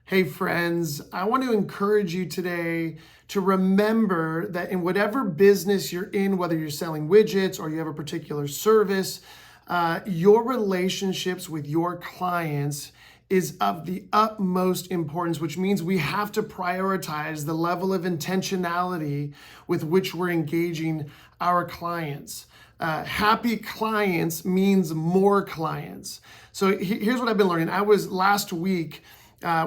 Hey friends, I want to encourage you today to remember that in whatever business you're in, whether you're selling widgets or you have a particular service, your relationships with your clients is of the utmost importance, which means we have to prioritize the level of intentionality with which we're engaging our clients. Happy clients means more clients. So here's what I've been learning. I was last week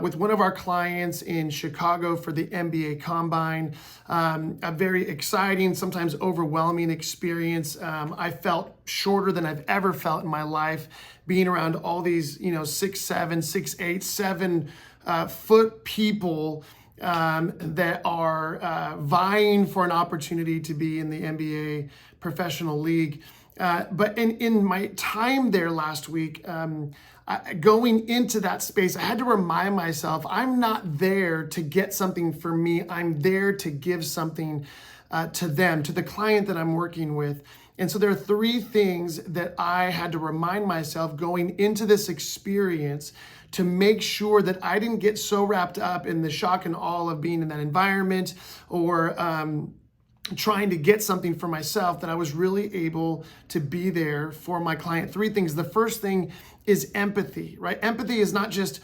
with one of our clients in Chicago for the MBA Combine. A very exciting, sometimes overwhelming experience. I felt shorter than I've ever felt in my life, being around all these, 6'7", 6'8", 7-foot people that are vying for an opportunity to be in the NBA professional league. But in my time there last week, going into that space, I had to remind myself, I'm not there to get something for me. I'm there to give something to them, to the client that I'm working with. And so there are three things that I had to remind myself going into this experience to make sure that I didn't get so wrapped up in the shock and awe of being in that environment or trying to get something for myself, that I was really able to be there for my client. Three things. The first thing is empathy, right? Empathy is not just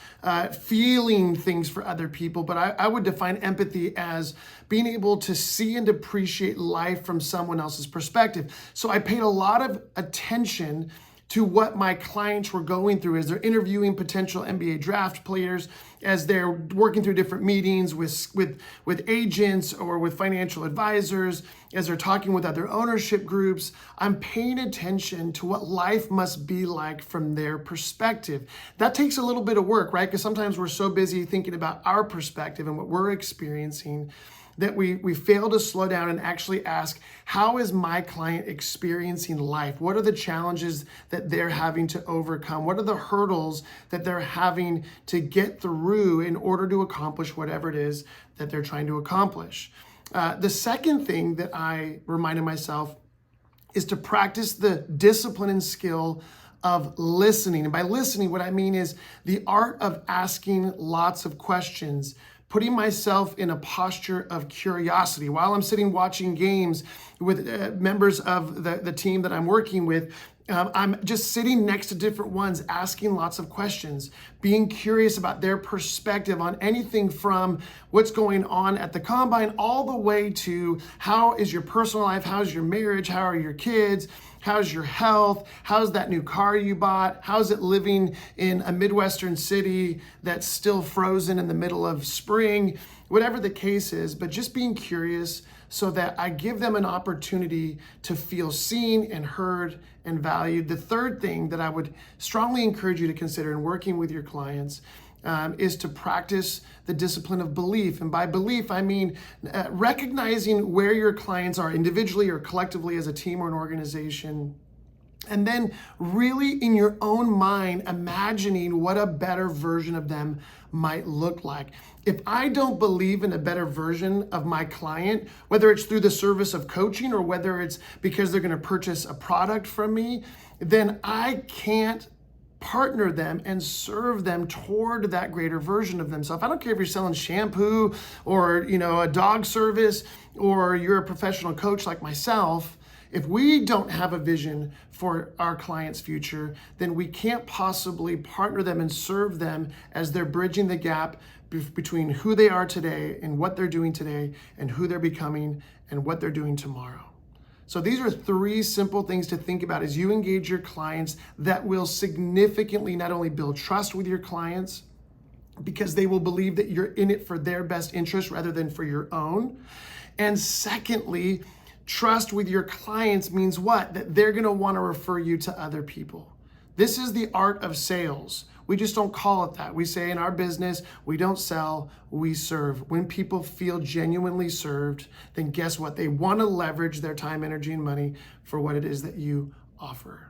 feeling things for other people, but I would define empathy as being able to see and appreciate life from someone else's perspective. So I paid a lot of attention to what my clients were going through as they're interviewing potential NBA draft players, as they're working through different meetings with agents or with financial advisors, as they're talking with other ownership groups. I'm paying attention to what life must be like from their perspective. That takes a little bit of work, right? Because sometimes we're so busy thinking about our perspective and what we're experiencing that we fail to slow down and actually ask, how is my client experiencing life? What are the challenges that they're having to overcome? What are the hurdles that they're having to get through in order to accomplish whatever it is that they're trying to accomplish? The second thing that I reminded myself is to practice the discipline and skill of listening. And by listening, what I mean is the art of asking lots of questions, putting myself in a posture of curiosity. While I'm sitting watching games with members of the team that I'm working with, I'm just sitting next to different ones, asking lots of questions, being curious about their perspective on anything from what's going on at the combine all the way to how is your personal life, how's your marriage, how are your kids, how's your health, how's that new car you bought, how's it living in a Midwestern city that's still frozen in the middle of spring, whatever the case is, but just being curious so that I give them an opportunity to feel seen and heard and valued. The third thing that I would strongly encourage you to consider in working with your clients is to practice the discipline of belief. And by belief, I mean recognizing where your clients are individually or collectively as a team or an organization. And then really in your own mind, imagining what a better version of them might look like. If I don't believe in a better version of my client, whether it's through the service of coaching or whether it's because they're going to purchase a product from me, then I can't partner them and serve them toward that greater version of themselves. I don't care if you're selling shampoo or, a dog service, or you're a professional coach like myself. If we don't have a vision for our client's future, then we can't possibly partner them and serve them as they're bridging the gap between who they are today and what they're doing today and who they're becoming and what they're doing tomorrow. So these are three simple things to think about as you engage your clients that will significantly not only build trust with your clients, because they will believe that you're in it for their best interest rather than for your own. And secondly, trust with your clients means what? That they're going to want to refer you to other people. This is the art of sales. We just don't call it that. We say in our business, we don't sell, we serve. When people feel genuinely served, then guess what? They want to leverage their time, energy, and money for what it is that you offer.